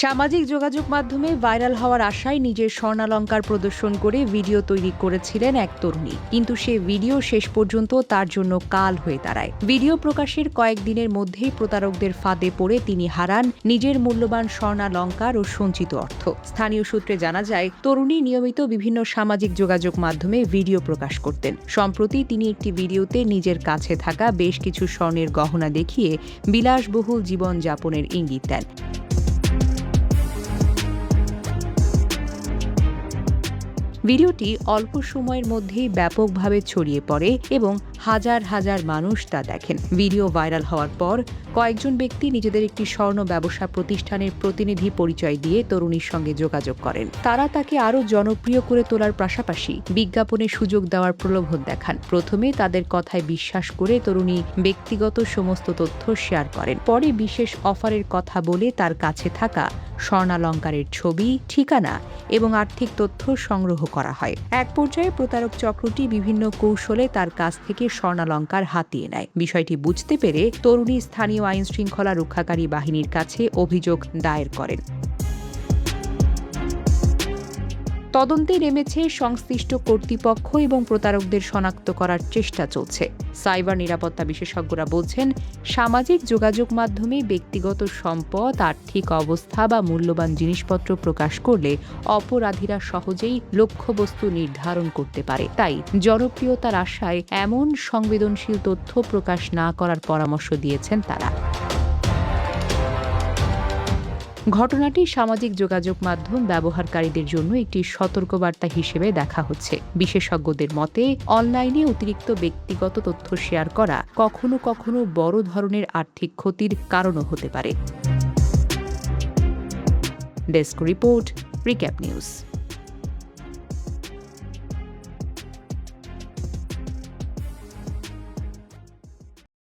সামাজিক যোগাযোগ মাধ্যমে ভাইরাল হওয়ার আশায় নিজের স্বর্ণালংকার প্রদর্শন করে ভিডিও তৈরি করেছিলেন এক তরুণী, কিন্তু সে ভিডিও শেষ পর্যন্ত তার জন্য কাল হয়ে দাঁড়ায়। ভিডিও প্রকাশের কয়েকদিনের মধ্যেই প্রতারকদের ফাঁদে পড়ে তিনি হারান নিজের মূল্যবান স্বর্ণালংকার ও সঞ্চিত অর্থ। স্থানীয় সূত্রে জানা যায়, তরুণী নিয়মিত বিভিন্ন সামাজিক যোগাযোগ মাধ্যমে ভিডিও প্রকাশ করতেন। সম্প্রতি তিনি একটি ভিডিওতে নিজের কাছে থাকা বেশ কিছু স্বর্ণের গহনা দেখিয়ে বিলাসবহুল জীবনযাপনের ইঙ্গিত দেন। ভিডিওটি অল্প সময়ের মধ্যেই ব্যাপকভাবে ছড়িয়ে পড়ে এবং হাজার হাজার মানুষ তা দেখেন। ভিডিও ভাইরাল হওয়ার পর কয়েকজন ব্যক্তি নিজেদের একটি স্বর্ণ ব্যবসা প্রতিষ্ঠানের প্রতিনিধি পরিচয় দিয়ে তরুণীর সঙ্গে যোগাযোগ করেন। তারা তাকে আরও জনপ্রিয় করে তোলার পাশাপাশি বিজ্ঞাপনে সুযোগ দেওয়ার প্রলোভন দেখান। প্রথমে তাদের কথায় বিশ্বাস করে তরুণী ব্যক্তিগত সমস্ত তথ্য শেয়ার করেন। পরে বিশেষ অফারের কথা বলে তার কাছে থাকা স্বর্ণালংকারের ছবি, ঠিকানা এবং আর্থিক তথ্য সংগ্রহ করা হয়। এক পর্যায়ে প্রতারক চক্রটি বিভিন্ন কৌশলে তার কাছ থেকে স্বর্ণালংকার হাতিয়ে নেয়। বিষয়টি বুঝতে পেরে তরুণী স্থানীয় আইনশৃঙ্খলা রক্ষাকারী বাহিনীর কাছে অভিযোগ দায়ের করেন। তদন্তে নেমেছে সংশ্লিষ্ট কর্তৃপক্ষ এবং প্রতারকদের শনাক্ত করার চেষ্টা চলছে। সাইবার নিরাপত্তা বিশেষজ্ঞরা বলছেন, সামাজিক যোগাযোগ মাধ্যমে ব্যক্তিগত সম্পদ, আর্থিক অবস্থা বা মূল্যবান জিনিসপত্র প্রকাশ করলে অপরাধীরা সহজেই লক্ষ্যবস্তু নির্ধারণ করতে পারে। তাই জনপ্রিয়তার আশায় এমন সংবেদনশীল তথ্য প্রকাশ না করার পরামর্শ দিয়েছেন তারা। ঘটনাটি সামাজিক যোগাযোগ মাধ্যম ব্যবহারকারীদের জন্য একটি সতর্কবার্তা হিসেবে দেখা হচ্ছে। বিশেষজ্ঞদের মতে, অনলাইনে অতিরিক্ত ব্যক্তিগত তথ্য শেয়ার করা কখনো কখনো বড় ধরনের আর্থিক ক্ষতির কারণও হতে পারে। Desk report, recap news.